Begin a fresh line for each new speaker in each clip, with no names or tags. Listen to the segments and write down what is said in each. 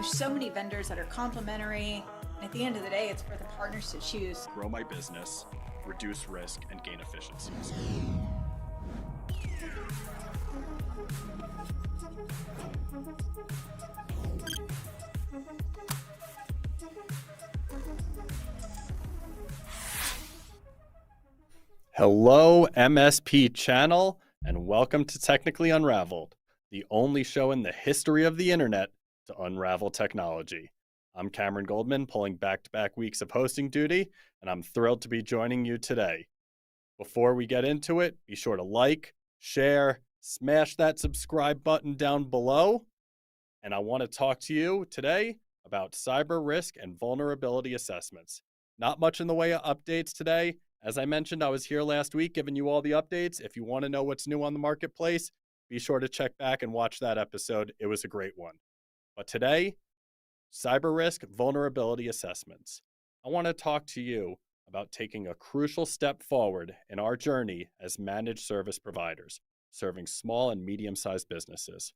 There's so many vendors that are complementary. And at the end of the day, it's for the partners to choose.
Grow my business, reduce risk, and gain efficiencies. Hello, MSP channel, and welcome to Technically Unraveled, the only show in the history of the internet to unravel technology. I'm Cameron Goldman, pulling back-to-back weeks of hosting duty, and I'm thrilled to be joining you today. Before we get into it, be sure to like, share, smash that subscribe button down below, and I want to talk to you today about cyber risk and vulnerability assessments. Not much in the way of updates today. As I mentioned, I was here last week giving you all the updates. If you want to know what's new on the marketplace, be sure to check back and watch that episode. It was a great one. But today, cyber risk vulnerability assessments. I want to talk to you about taking a crucial step forward in our journey as managed service providers, serving small and medium-sized businesses.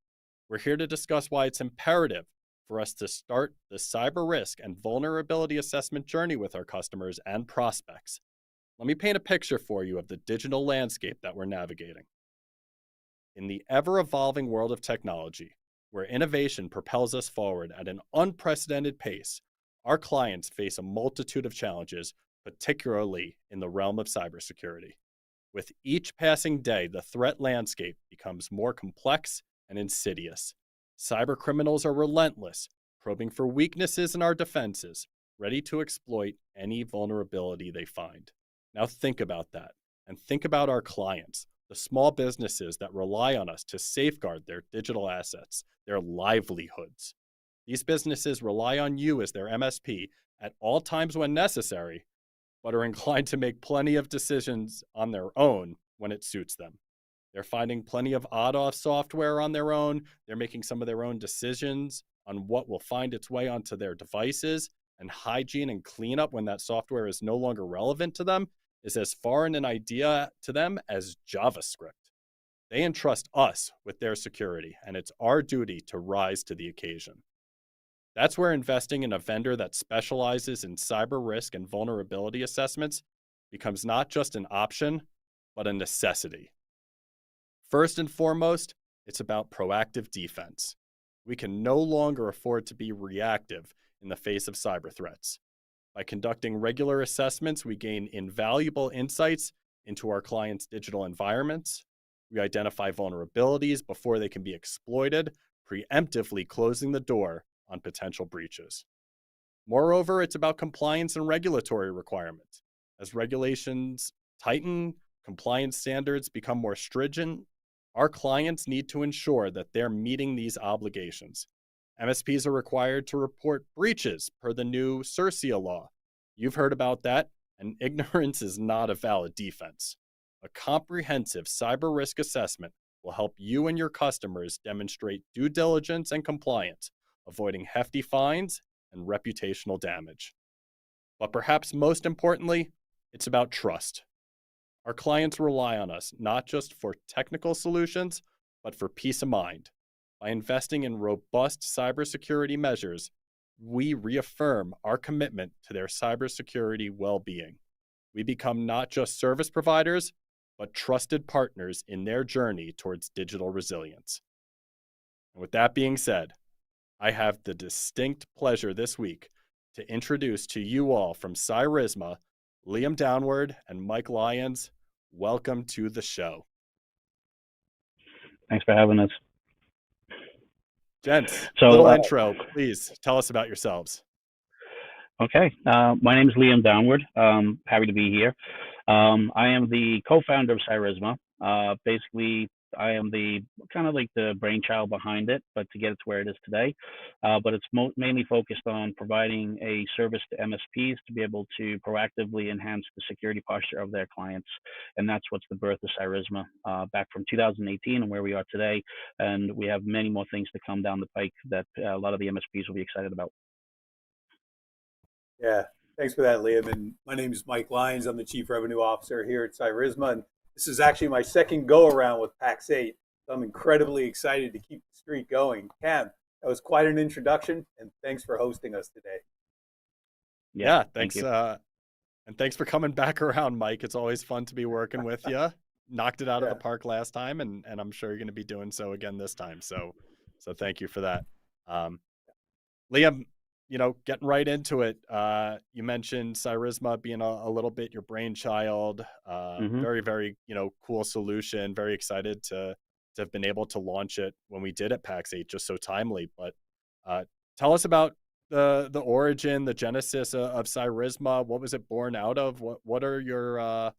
We're here to discuss why it's imperative for us to start the cyber risk and vulnerability assessment journey with our customers and prospects. Let me paint a picture for you of the digital landscape that we're navigating. In the ever-evolving world of technology, where innovation propels us forward at an unprecedented pace, our clients face a multitude of challenges, particularly in the realm of cybersecurity. With each passing day, the threat landscape becomes more complex and insidious. Cybercriminals are relentless, probing for weaknesses in our defenses, ready to exploit any vulnerability they find. Now think about that, and think about our clients, the small businesses that rely on us to safeguard their digital assets, their livelihoods. These businesses rely on you as their MSP at all times when necessary, but are inclined to make plenty of decisions on their own when it suits them. They're finding plenty of odd-off software on their own. They're making some of their own decisions on what will find its way onto their devices, and hygiene and cleanup when that software is no longer relevant to them is as foreign an idea to them as JavaScript. They entrust us with their security, and it's our duty to rise to the occasion. That's where investing in a vendor that specializes in cyber risk and vulnerability assessments becomes not just an option, but a necessity. First and foremost, it's about proactive defense. We can no longer afford to be reactive in the face of cyber threats. By conducting regular assessments, we gain invaluable insights into our clients' digital environments. We identify vulnerabilities before they can be exploited, preemptively closing the door on potential breaches. Moreover, it's about compliance and regulatory requirements. As regulations tighten, compliance standards become more stringent, our clients need to ensure that they're meeting these obligations. MSPs are required to report breaches per the new Cyrisma law. You've heard about that, and ignorance is not a valid defense. A comprehensive cyber risk assessment will help you and your customers demonstrate due diligence and compliance, avoiding hefty fines and reputational damage. But perhaps most importantly, it's about trust. Our clients rely on us not just for technical solutions, but for peace of mind. By investing in robust cybersecurity measures, we reaffirm our commitment to their cybersecurity well-being. We become not just service providers, but trusted partners in their journey towards digital resilience. And with that being said, I have the distinct pleasure this week to introduce to you all from Cyrisma, Liam Downward and Mike Lyons. Welcome to the show.
Thanks for having us.
Gents, little intro, please tell us about yourselves.
Okay, my name is Liam Downward. Happy to be here. I am the co-founder of Cyrisma. Basically, I am the kind of like the brainchild behind it, but to get it to where it is today. But it's mainly focused on providing a service to MSPs to be able to proactively enhance the security posture of their clients. And that's what's the birth of Cyrisma back from 2018 and where we are today. And we have many more things to come down the pike that a lot of the MSPs will be excited about.
Yeah, thanks for that, Liam. And my name is Mike Lyons. I'm the Chief Revenue Officer here at Cyrisma. And this is actually my second go around with PAX 8. So I'm incredibly excited to keep the streak going. Cam, That was quite an introduction, and thanks for hosting us today.
Yeah,
Thank
thanks.
you.
And thanks for coming back around, Mike. It's always fun to be working with you. Knocked it out of the
Yeah.
park last time, and I'm sure you're going to be doing so again this time. So thank you for that. Um, Liam, getting right into it. You mentioned Cyrisma being a little bit your brainchild.
Hmm.
Very, very, cool solution. Very excited to have been able to launch it when we did at PAX 8, just so timely. But uh, tell us about the origin, the genesis of Cyrisma. What was it born out of? What are your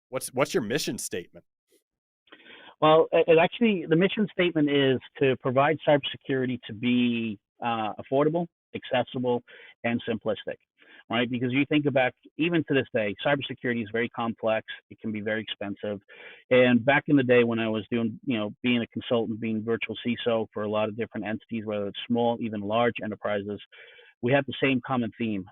what's your mission statement?
Well, it actually, the mission statement is to provide cybersecurity to be affordable, accessible, and simplistic, right? Because you think about, even to this day, cybersecurity is very complex. It can be very expensive. And back in the day when I was doing, being a consultant, being virtual CISO for a lot of different entities, whether it's small, even large enterprises, we have the same common theme.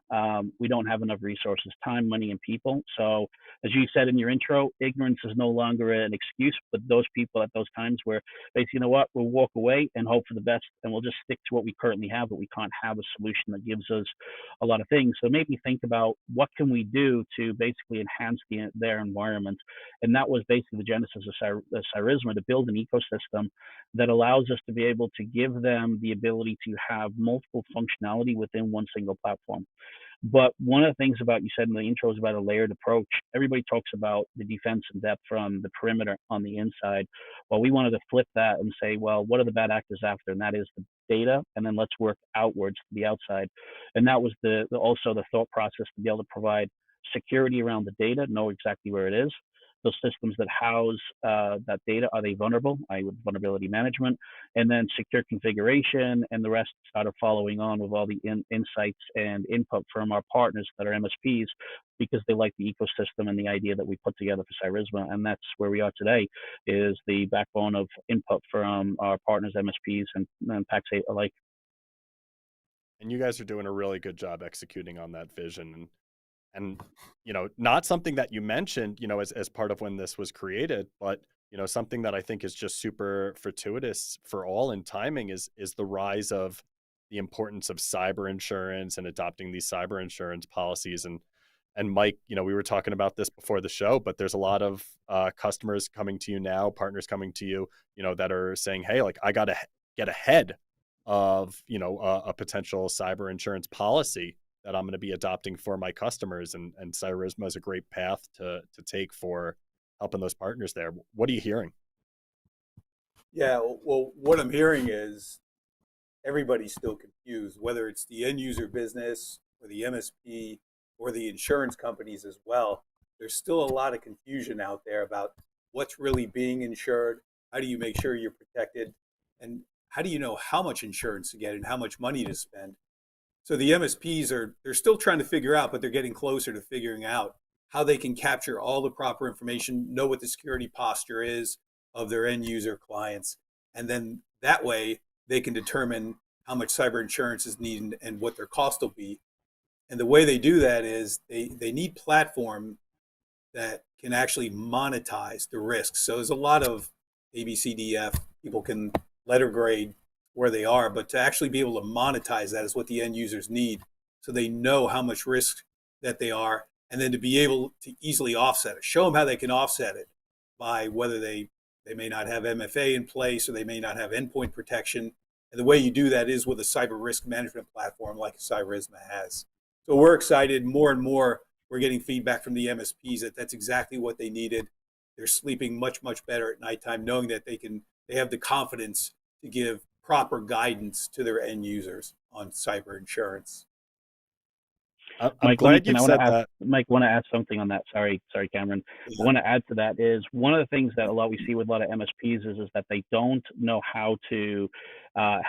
We don't have enough resources, time, money, and people. So, as you said in your intro, ignorance is no longer an excuse, but those people at those times where they say, you know what, we'll walk away and hope for the best, and we'll just stick to what we currently have, but we can't have a solution that gives us a lot of things. So, it made me think about what can we do to basically enhance their environment. And that was basically the genesis of Cyrisma, to build an ecosystem that allows us to be able to give them the ability to have multiple functionality within one single platform. But one of the things about, you said in the intro, is about a layered approach. Everybody talks about the defense in depth from the perimeter on the inside. Well, we wanted to flip that and say, well, what are the bad actors after? And that is the data, and then let's work outwards to the outside. And that was also the thought process, to be able to provide security around the data, know exactly where it is. Those systems that house that data, are they vulnerable? With vulnerability management, and then secure configuration, and the rest started following on with all the insights and input from our partners that are MSPs, because they like the ecosystem and the idea that we put together for Cyrisma. And that's where we are today, is the backbone of input from our partners, MSPs, and PAX 8 alike.
And you guys are doing a really good job executing on that vision. And not something that you mentioned, as part of when this was created, but something that I think is just super fortuitous for all in timing is the rise of the importance of cyber insurance and adopting these cyber insurance policies. And Mike, we were talking about this before the show, but there's a lot of customers coming to you now, partners coming to you, that are saying, hey, like, I got to get ahead of a potential cyber insurance policy that I'm going to be adopting for my customers, and Cyrisma is a great path to take for helping those partners there. What are you hearing?
Yeah, well, what I'm hearing is everybody's still confused, whether it's the end user business or the MSP or the insurance companies as well. There's still a lot of confusion out there about what's really being insured. How do you make sure you're protected? And how do you know how much insurance to get and how much money to spend? So the MSPs they're still trying to figure out, but they're getting closer to figuring out how they can capture all the proper information, know what the security posture is of their end user clients, and then that way they can determine how much cyber insurance is needed and what their cost will be. And the way they do that is they need platform that can actually monetize the risks. So there's a lot of ABCDF, people can letter grade where they are, but to actually be able to monetize that is what the end users need. So they know how much risk that they are, and then to be able to easily offset it, show them how they can offset it by whether they may not have MFA in place or they may not have endpoint protection. And the way you do that is with a cyber risk management platform like Cyrisma has. So we're excited more and more. We're getting feedback from the MSPs that that's exactly what they needed. They're sleeping much, much better at nighttime, knowing that they have the confidence to give proper guidance to their end users on cyber insurance.
I'm
Mike,
glad you've said that.
Mike, want to add something on that. Sorry, Cameron. I want to add to that is one of the things that we see with a lot of MSPs is that they don't know how to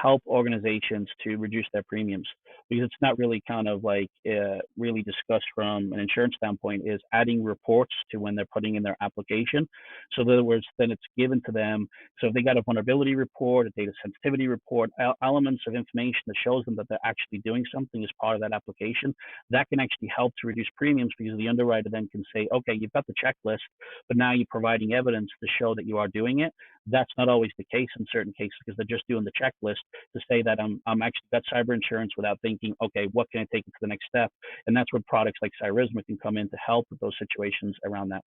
help organizations to reduce their premiums, because it's not really kind of like really discussed from an insurance standpoint, is adding reports to when they're putting in their application. So in other words, then it's given to them. So if they got a vulnerability report, a data sensitivity report, elements of information that shows them that they're actually doing something as part of that application, that can actually help to reduce premiums, because the underwriter then can say, okay, you've got the checklist, but now you're providing evidence to show that you are doing it. That's not always the case in certain cases because they're just doing the checklist to say that I'm actually got cyber insurance without thinking, okay, what can I take to the next step? And that's where products like Cyrisma can come in to help with those situations around that.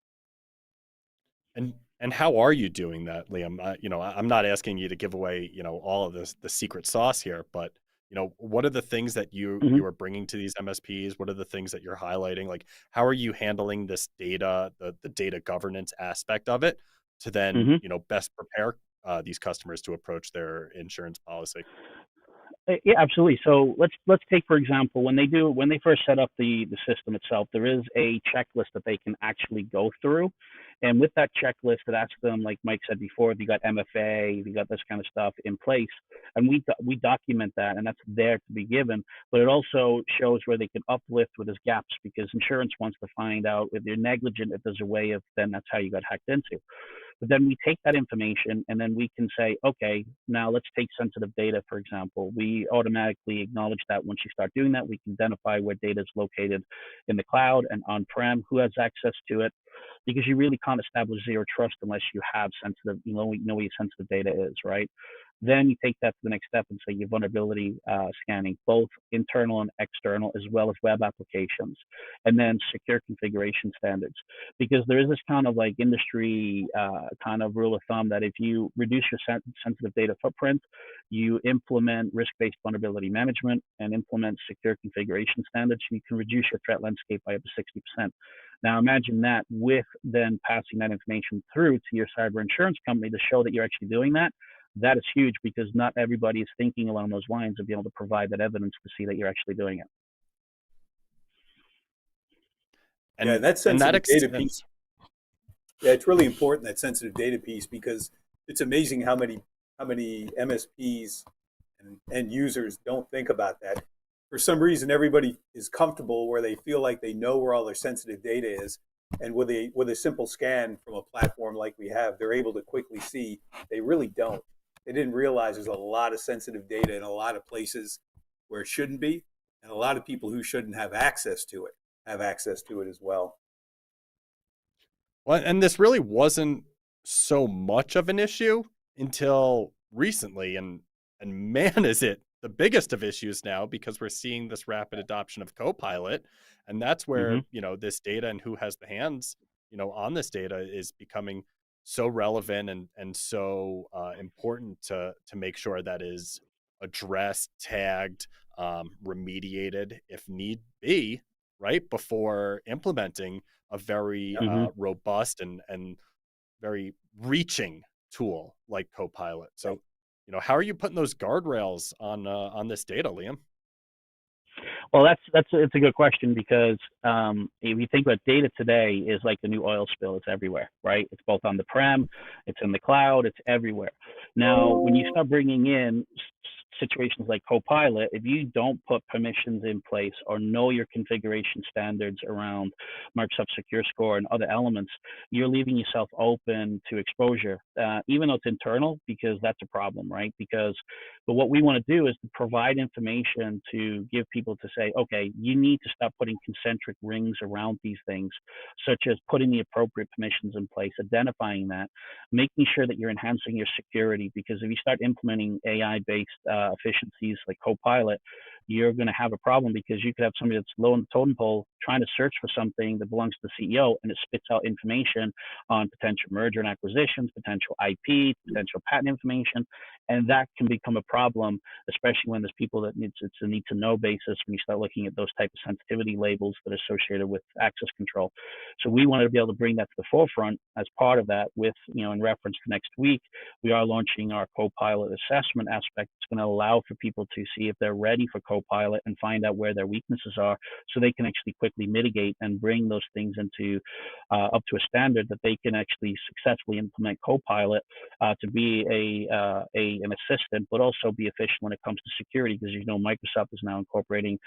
And how are you doing that, Liam? I'm not asking you to give away, all of the secret sauce here, but what are the things that you
Mm-hmm.
you are bringing to these MSPs? What are the things that you're highlighting? Like, how are you handling this data, the data governance aspect of it, to then
Mm-hmm.
best prepare these customers to approach their insurance policy?
Yeah, absolutely. So let's take for example when they first set up the system itself, there is a checklist that they can actually go through, and with that checklist, it asks them, like Mike said before, if you got MFA, if you got this kind of stuff in place, and we document that, and that's there to be given. But it also shows where they can uplift with those gaps because insurance wants to find out if you're negligent, if there's a way of then that's how you got hacked into. But then we take that information and then we can say, okay, now let's take sensitive data, for example. We automatically acknowledge that once you start doing that, we can identify where data is located in the cloud and on-prem, who has access to it, because you really can't establish zero trust unless you have sensitive, know where your sensitive data is, right? Then you take that to the next step and say your vulnerability scanning, both internal and external, as well as web applications, and then secure configuration standards. Because there is this kind of like industry kind of rule of thumb that if you reduce your sensitive data footprint, you implement risk-based vulnerability management and implement secure configuration standards, you can reduce your threat landscape by up to 60%. Now imagine that with then passing that information through to your cyber insurance company to show that you're actually doing that. That is huge because not everybody is thinking along those lines of being able to provide that evidence to see that you're actually doing it.
Yeah,
And
that
and that
sensitive data
extends.
piece. Yeah, it's really important, that sensitive data piece, because it's amazing how many MSPs and end users don't think about that. For some reason, everybody is comfortable where they feel like they know where all their sensitive data is, and with a simple scan from a platform like we have, they're able to quickly see they really don't. They didn't realize there's a lot of sensitive data in a lot of places where it shouldn't be, and a lot of people who shouldn't have access to it as well.
Well, and this really wasn't so much of an issue until recently, and man, is it the biggest of issues now because we're seeing this rapid adoption of Copilot, and that's
Mm-hmm.
where this data and who has the hands on this data is becoming so relevant and so important to make sure that is addressed, tagged, remediated if need be, right before implementing a very
Mm-hmm.
robust and very reaching tool like Copilot. So, how are you putting those guardrails on this data, Liam?
Well, it's a good question because if you think about data today is like the new oil spill. It's everywhere, right? It's both on the prem, it's in the cloud, it's everywhere. Now, when you start bringing in situations like Copilot, if you don't put permissions in place or know your configuration standards around Microsoft Secure Score and other elements, you're leaving yourself open to exposure, even though it's internal, because that's a problem, right? But what we want to do is to provide information to give people to say, okay, you need to stop putting concentric rings around these things, such as putting the appropriate permissions in place, identifying that, making sure that you're enhancing your security. Because if you start implementing AI-based efficiencies like Copilot, you're going to have a problem because you could have somebody that's low in the totem pole trying to search for something that belongs to the CEO, and it spits out information on potential merger and acquisitions, potential IP, potential patent information, and that can become a problem, especially when there's people that it's a need to know basis when you start looking at those type of sensitivity labels that are associated with access control. So we wanted to be able to bring that to the forefront as part of that. With in reference to next week, we are launching our Copilot assessment aspect. It's going to allow for people to see if they're ready for Copilot and find out where their weaknesses are, so they can actually quickly mitigate and bring those things into up to a standard that they can actually successfully implement Copilot to be an assistant, but also be efficient when it comes to security. Because Microsoft is now incorporating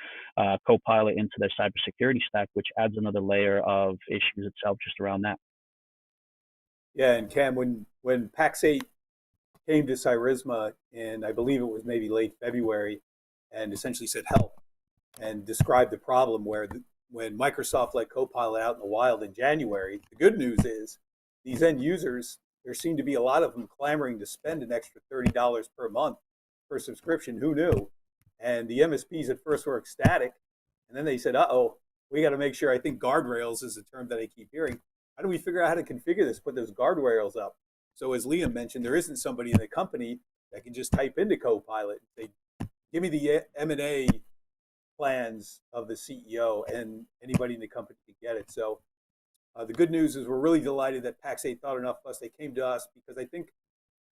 Copilot into their cybersecurity stack, which adds another layer of issues itself just around that.
Yeah, and Cam, when PAX 8 came to Cyrisma, and I believe it was maybe late February, and essentially said help and described the problem when Microsoft let Copilot out in the wild in January, the good news is these end users there seemed to be a lot of them clamoring to spend an extra $30 per month per subscription. Who knew? And the MSPs at first were ecstatic, and then they said, "Uh-oh, we got to make sure." I think guardrails is a term that I keep hearing. How do we figure out how to configure this? Put those guardrails up. So as Liam mentioned, there isn't somebody in the company that can just type into Copilot and say, "Give me the M&A plans of the CEO," and anybody in the company can get it. So the good news is we're really delighted that Pax8 thought enough of us. They came to us because I think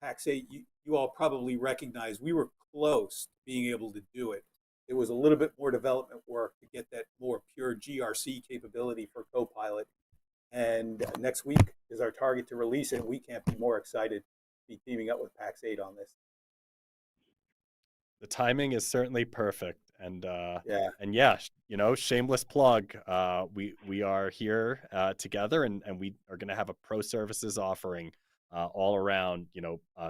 Pax8, you all probably recognize we were close to being able to do it. It was a little bit more development work to get that more pure GRC capability for Copilot. And next week is our target to release it. We can't be more excited to be teaming up with Pax8 on this.
The timing is certainly perfect, and
Yeah.
yeah, shameless plug. We are here together, and we are going to have a pro services offering all around.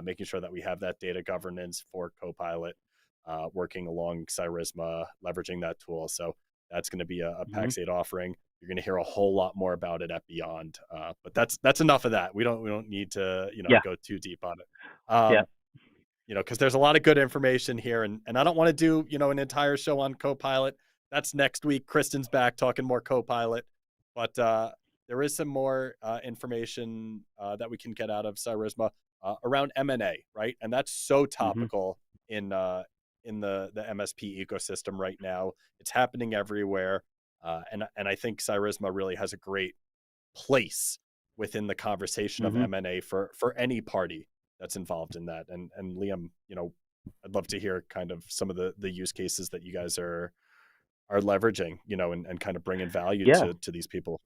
Making sure that we have that data governance for Copilot, working along Cyrisma, leveraging that tool. So that's going to be a Pax8 offering. You're going to hear a whole lot more about it at Beyond. But that's enough of that. We don't need to go too deep on it.
Yeah.
Because there's a lot of good information here, and I don't want to do, an entire show on Copilot. That's next week. Kristen's back talking more Copilot, but there is some more information that we can get out of Cyrisma around M&A, right? And that's so topical in the MSP ecosystem right now. It's happening everywhere, and I think Cyrisma really has a great place within the conversation of M&A for any party that's involved in that. And Liam, I'd love to hear kind of some of the use cases that you guys are leveraging, and kind of bringing value to these people.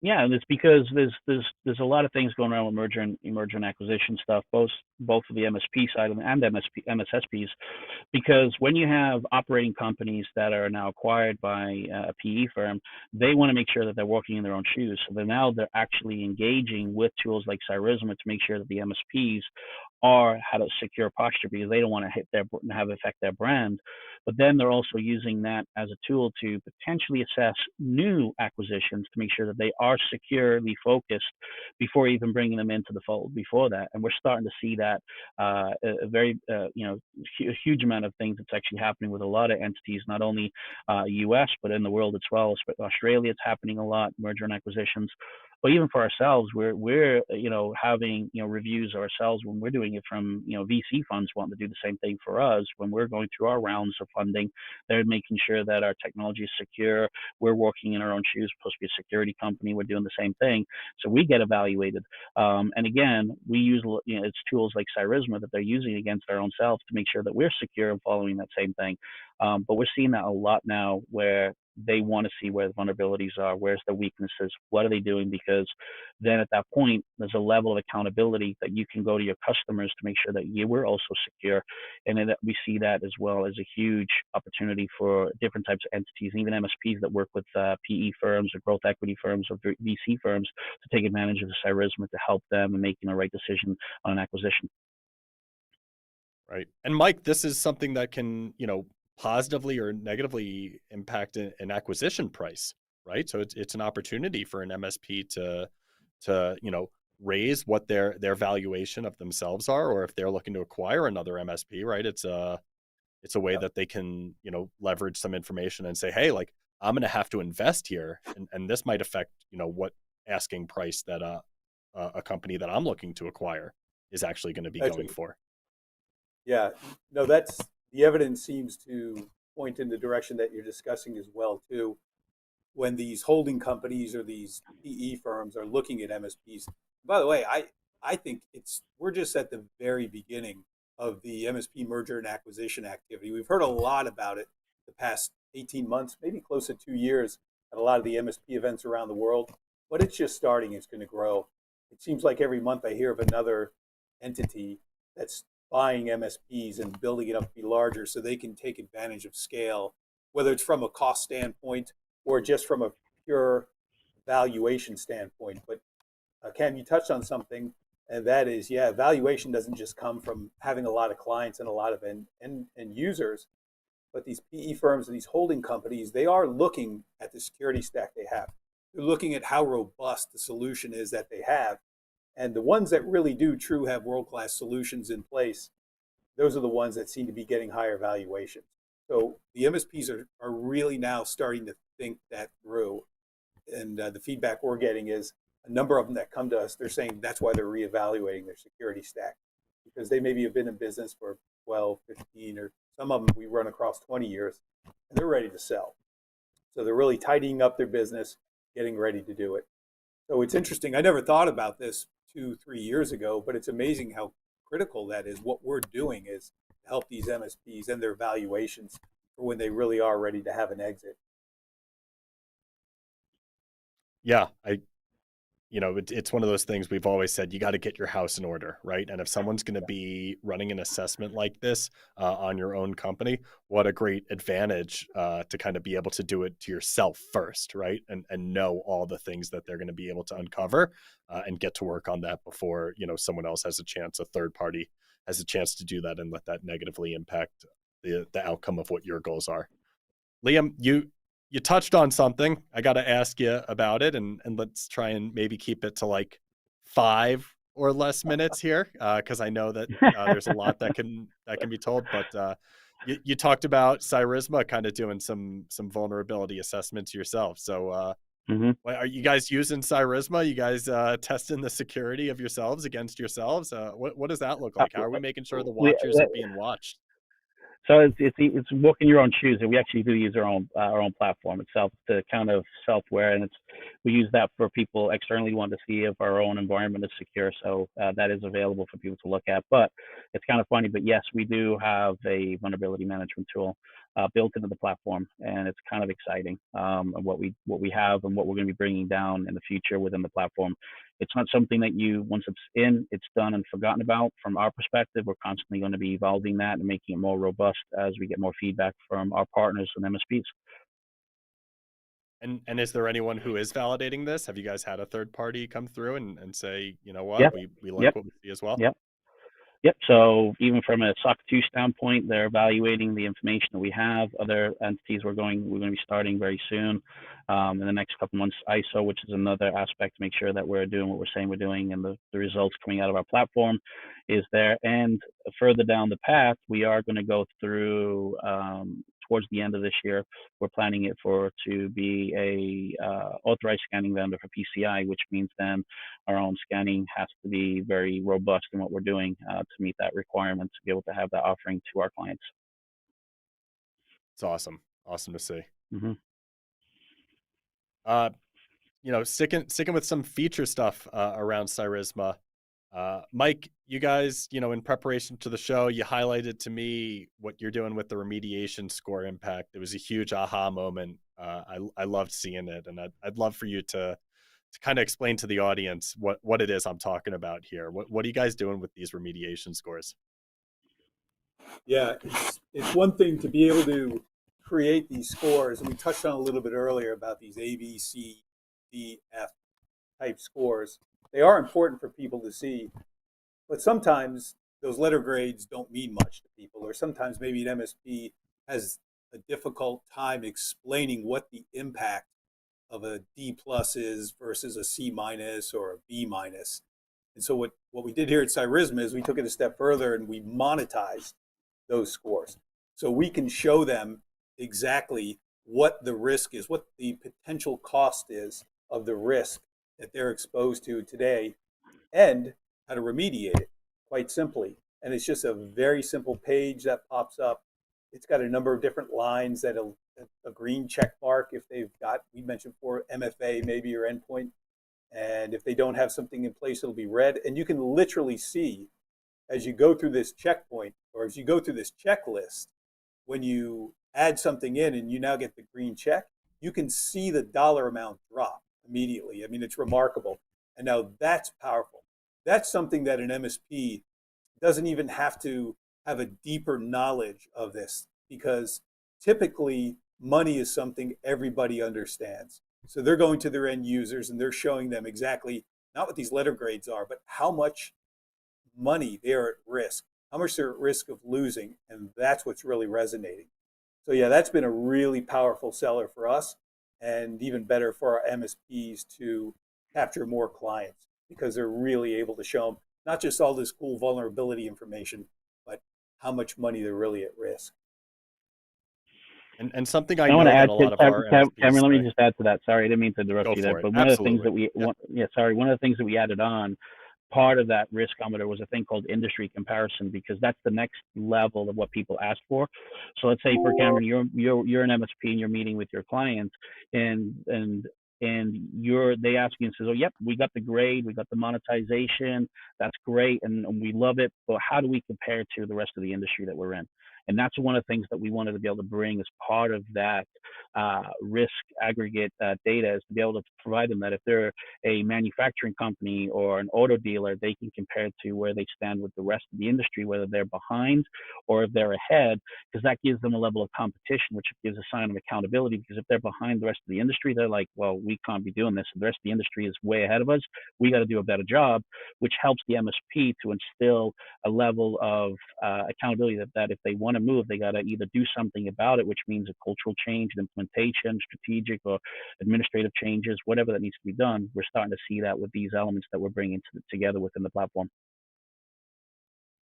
Yeah, and it's because there's a lot of things going around with merger and acquisition stuff, both for the MSP side and MSSPs, because when you have operating companies that are now acquired by a PE firm, they want to make sure that they're walking in their own shoes. So they're actually engaging with tools like Cyrisma to make sure that the MSPs had a secure posture, because they don't want to have affect their brand. But then they're also using that as a tool to potentially assess new acquisitions to make sure that they are securely focused before even bringing them into the fold before that. And we're starting to see that a huge amount of things that's actually happening with a lot of entities, not only US, but in the world as well. Australia, it's happening a lot, merger and acquisitions. But even for ourselves, we're having reviews ourselves when we're doing it from VC funds wanting to do the same thing for us when we're going through our rounds of funding. They're making sure that our technology is secure. We're walking in our own shoes. Supposed to be a security company. We're doing the same thing, so we get evaluated. And again, we use it's tools like Cyrisma that they're using against our own selves to make sure that we're secure and following that same thing. But we're seeing that a lot now, where they want to see where the vulnerabilities are, where's the weaknesses, what are they doing, because then at that point, there's a level of accountability that you can go to your customers to make sure that you were also secure. And then we see that as well as a huge opportunity for different types of entities, even MSPs that work with PE firms or growth equity firms or VC firms to take advantage of the Cyrisma to help them in making the right decision on an acquisition.
Right. And Mike, this is something that can, positively or negatively impact an acquisition price, right? So it's an opportunity for an MSP to raise what their valuation of themselves are, or if they're looking to acquire another MSP, right? It's a way that they can leverage some information and say, hey, like, I'm going to have to invest here, and this might affect what asking price that a company that I'm looking to acquire is actually going to be going for.
Yeah, no, the evidence seems to point in the direction that you're discussing as well too. When these holding companies or these PE firms are looking at MSPs. By the way, I think we're just at the very beginning of the MSP merger and acquisition activity. We've heard a lot about it the past 18 months, maybe close to 2 years, at a lot of the MSP events around the world. But it's just starting. It's going to grow. It seems like every month I hear of another entity that's buying MSPs and building it up to be larger so they can take advantage of scale, whether it's from a cost standpoint or just from a pure valuation standpoint. But Cam, you touched on something, and that is, valuation doesn't just come from having a lot of clients and a lot of end users, but these PE firms and these holding companies, they are looking at the security stack they have. They're looking at how robust the solution is that they have. And the ones that really do true have world-class solutions in place, those are the ones that seem to be getting higher valuations. So the MSPs are really now starting to think that through. And the feedback we're getting is a number of them that come to us, they're saying that's why they're reevaluating their security stack, because they maybe have been in business for 12, 15, or some of them we run across 20 years, and they're ready to sell. So they're really tidying up their business, getting ready to do it. So it's interesting. I never thought about this 2, 3 years ago, but it's amazing how critical that is. What we're doing is to help these MSPs and their valuations for when they really are ready to have an exit.
Yeah, it's one of those things we've always said, you got to get your house in order, right? And if someone's going to be running an assessment like this on your own company, what a great advantage to kind of be able to do it to yourself first, right? And know all the things that they're going to be able to uncover and get to work on that before, someone else has a chance, a third party has a chance to do that and let that negatively impact the outcome of what your goals are. Liam, you touched on something. I got to ask you about it, and let's try and maybe keep it to like 5 or less minutes here, because I know that there's a lot that can be told. But you talked about Cyrisma kind of doing some vulnerability assessments yourself. So are you guys using Cyrisma? You guys testing the security of yourselves against yourselves? What does that look like? How are we making sure the watchers are being watched?
So it's walking your own shoes, and we actually do use our own platform itself to kind of self-aware, and we use that for people externally who want to see if our own environment is secure. So that is available for people to look at. But it's kind of funny, but yes, we do have a vulnerability management tool built into the platform, and it's kind of exciting. And what we have and what we're going to be bringing down in the future within the platform. It's not something that once it's in, it's done and forgotten about. From our perspective, we're constantly going to be evolving that and making it more robust as we get more feedback from our partners and MSPs.
And is there anyone who is validating this? Have you guys had a third party come through and say, you know what,
Yep.
we like
Yep.
what we see as well?
Yep. Yep. So even from a SOC 2 standpoint, they're evaluating the information that we have. Other entities we're going to be starting very soon in the next couple months. ISO, which is another aspect to make sure that we're doing what we're saying we're doing, and the results coming out of our platform is there. And further down the path, we are going to go through towards the end of this year. We're planning it to be a authorized scanning vendor for PCI, which means then our own scanning has to be very robust in what we're doing to meet that requirement to be able to have that offering to our clients.
It's awesome to see.
Mm-hmm.
Sticking with some feature stuff around Cyrisma. Mike, you guys, in preparation to the show, you highlighted to me what you're doing with the remediation score impact. It was a huge aha moment. I loved seeing it, and I'd love for you to kind of explain to the audience what it is I'm talking about here. What are you guys doing with these remediation scores?
Yeah, it's one thing to be able to create these scores, and we touched on a little bit earlier about these A, B, C, D, F type scores. They are important for people to see, but sometimes those letter grades don't mean much to people, or sometimes maybe an MSP has a difficult time explaining what the impact of a D plus is versus a C minus or a B minus. And so what we did here at Cyrisma is we took it a step further and we monetized those scores. So we can show them exactly what the risk is, what the potential cost is of the risk that they're exposed to today, and how to remediate it quite simply. And it's just a very simple page that pops up. It's got a number of different lines that a green check mark if they've got, we mentioned before, MFA maybe or endpoint. And if they don't have something in place, it'll be red. And you can literally see as you go through this checkpoint or as you go through this checklist, when you add something in and you now get the green check, you can see the dollar amount drop immediately. I mean, it's remarkable. And now that's powerful. That's something that an MSP doesn't even have to have a deeper knowledge of this, because typically money is something everybody understands. So they're going to their end users and they're showing them exactly not what these letter grades are, but how much money they're at risk, how much they're at risk of losing. And that's what's really resonating. So yeah, that's been a really powerful seller for us, and even better for our MSPs to capture more clients, because they're really able to show them not just all this cool vulnerability information, but how much money they're really at risk.
And something I
I want to
know that
add
a
to
lot of our MSPs
Cameron. Let me
say.
just add to that. Sorry, I didn't mean to interrupt
Go
you there.
for it.
But one of the things
Absolutely.
that we,
Yeah.
one of the things that we added on, part of that riskometer was a thing called industry comparison, because that's the next level of what people ask for. So let's say for Cameron, you're an MSP and you're meeting with your clients, and they ask you and says, oh, yep, we got the grade, we got the monetization, that's great, and we love it, but how do we compare to the rest of the industry that we're in? And that's one of the things that we wanted to be able to bring as part of that risk aggregate data, is to be able to provide them that if they're a manufacturing company or an auto dealer, they can compare to where they stand with the rest of the industry, whether they're behind or if they're ahead, because that gives them a level of competition, which gives a sign of accountability. Because if they're behind the rest of the industry, they're like, well, we can't be doing this. The rest of the industry is way ahead of us. We got to do a better job, which helps the MSP to instill a level of accountability that if they want to move, they got to either do something about it, which means a cultural change, an implementation, strategic or administrative changes, whatever that needs to be done. We're starting to see that with these elements that we're bringing together within the platform.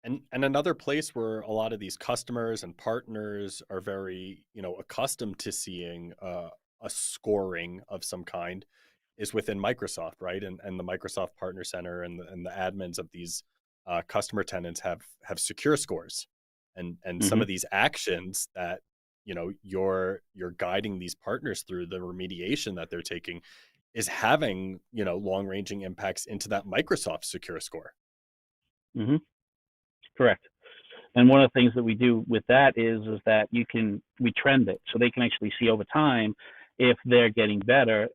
And another place where a lot of these customers and partners are very, accustomed to seeing a scoring of some kind is within Microsoft, right? And the Microsoft Partner Center and the admins of these customer tenants have secure scores, and some
Mm-hmm.
of these actions that you're guiding these partners through, the remediation that they're taking, is having long ranging impacts into that Microsoft secure score.
Mm-hmm. Correct. And one of the things that we do with that is that we trend it, so they can actually see over time if they're getting better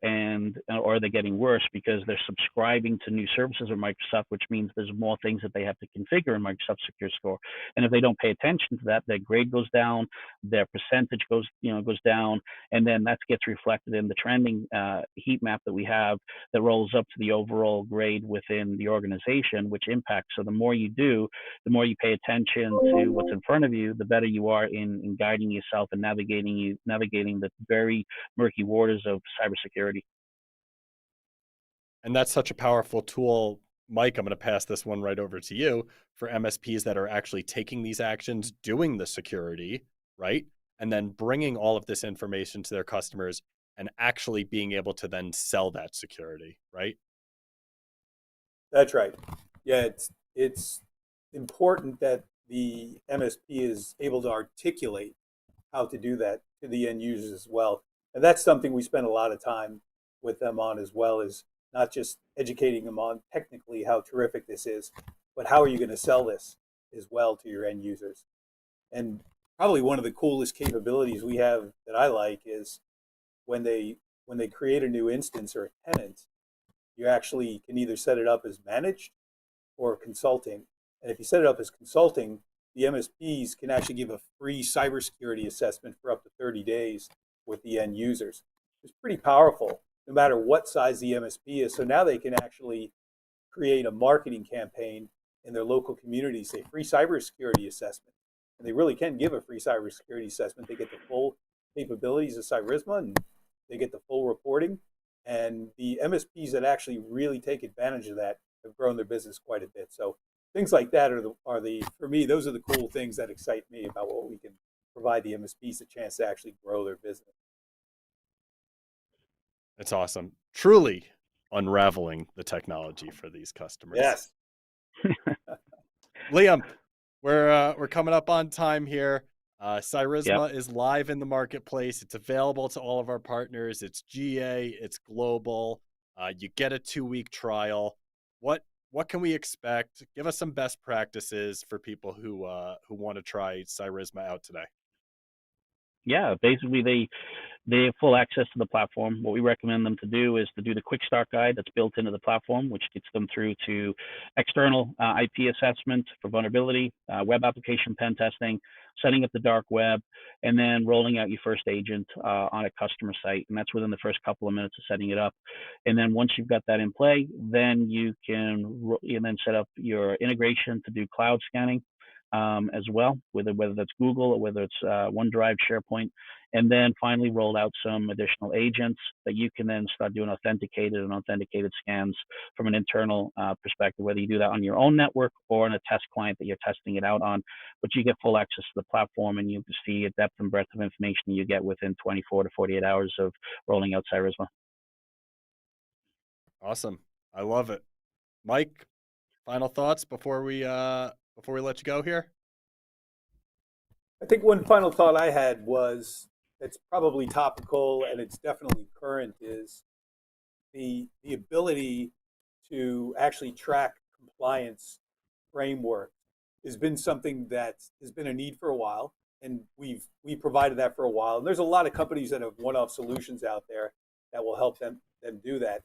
or they're getting worse, because they're subscribing to new services of Microsoft, which means there's more things that they have to configure in Microsoft Secure Score. And if they don't pay attention to that, their grade goes down, their percentage goes down, and then that gets reflected in the trending heat map that we have that rolls up to the overall grade within the organization, which impacts. So the more you do, the more you pay attention to what's in front of you, the better you are in guiding yourself and navigating the very murky waters of cybersecurity.
And that's such a powerful tool. Mike, I'm going to pass this one right over to you for MSPs that are actually taking these actions, doing the security, right? And then bringing all of this information to their customers and actually being able to then sell that security, right?
That's right. Yeah, it's important that the MSP is able to articulate how to do that to the end users as well. And that's something we spend a lot of time with them on as well, is not just educating them on technically how terrific this is, but how are you going to sell this as well to your end users. And probably one of the coolest capabilities we have that I like is when they create a new instance or a tenant, you actually can either set it up as managed or consulting. And if you set it up as consulting, the MSPs can actually give a free cybersecurity assessment for up to 30 days with the end users. It's pretty powerful, no matter what size the MSP is. So now they can actually create a marketing campaign in their local community, say free cybersecurity assessment. And they really can give a free cybersecurity assessment. They get the full capabilities of Cyrisma, and they get the full reporting. And the MSPs that actually really take advantage of that have grown their business quite a bit. So things like that are the for me, those are the cool things that excite me about what we can provide the MSPs a chance to actually grow their business.
It's awesome. Truly unraveling the technology for these customers.
Yes.
Liam, we're coming up on time here. Cyrisma
Yep.
is live in the marketplace. It's available to all of our partners. It's GA. It's global. You get a 2-week trial. What can we expect? Give us some best practices for people who want to try Cyrisma out today.
Yeah, basically they have full access to the platform. What we recommend them to do is to do the quick start guide that's built into the platform, which gets them through to external IP assessment for vulnerability, web application pen testing, setting up the dark web, and then rolling out your first agent on a customer site. And that's within the first couple of minutes of setting it up. And then once you've got that in play, then you can then set up your integration to do cloud scanning. as well, whether that's Google or whether it's OneDrive, SharePoint, and then finally rolled out some additional agents that you can then start doing authenticated and authenticated scans from an internal perspective, whether you do that on your own network or on a test client that you're testing it out on. But you get full access to the platform, and you can see a depth and breadth of information you get within 24 to 48 hours of rolling out Cyrisma.
Awesome. I love it. Mike, final thoughts before we let you go here?
I think one final thought I had was it's probably topical and it's definitely current is the ability to actually track compliance framework has been something that has been a need for a while, and we provided that for a while. And there's a lot of companies that have one-off solutions out there that will help them do that.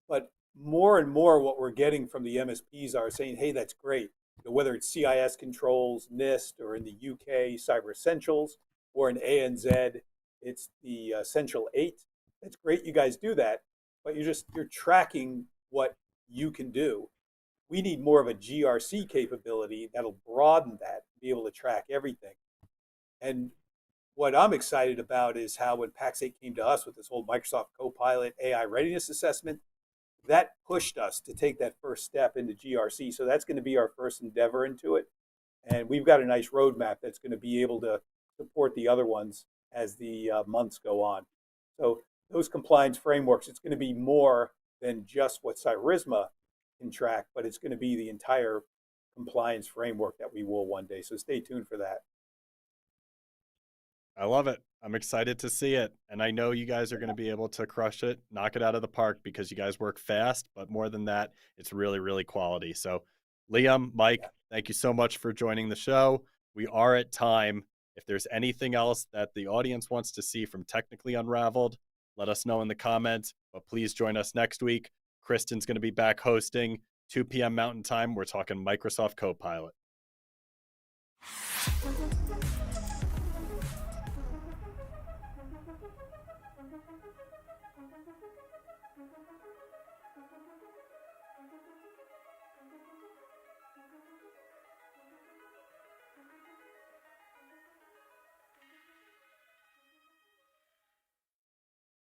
But more and more, what we're getting from the MSPs are saying, "Hey, that's great." Whether it's CIS controls, NIST, or in the UK, Cyber Essentials, or in ANZ, it's the Essential 8. It's great you guys do that, but you're tracking what you can do. We need more of a GRC capability that'll broaden that, be able to track everything. And what I'm excited about is how when Pax8 came to us with this whole Microsoft Copilot AI readiness assessment, that pushed us to take that first step into GRC. So that's going to be our first endeavor into it. And we've got a nice roadmap that's going to be able to support the other ones as the months go on. So those compliance frameworks, it's going to be more than just what Cyrisma can track, but it's going to be the entire compliance framework that we will one day. So stay tuned for that.
I love it. I'm excited to see it. And I know you guys are going to be able to crush it, knock it out of the park, because you guys work fast. But more than that, it's really, really quality. So Liam, Mike, thank you so much for joining the show. We are at time. If there's anything else that the audience wants to see from Technically Unraveled, let us know in the comments. But please join us next week. Kristen's going to be back hosting 2 p.m. Mountain Time. We're talking Microsoft Copilot.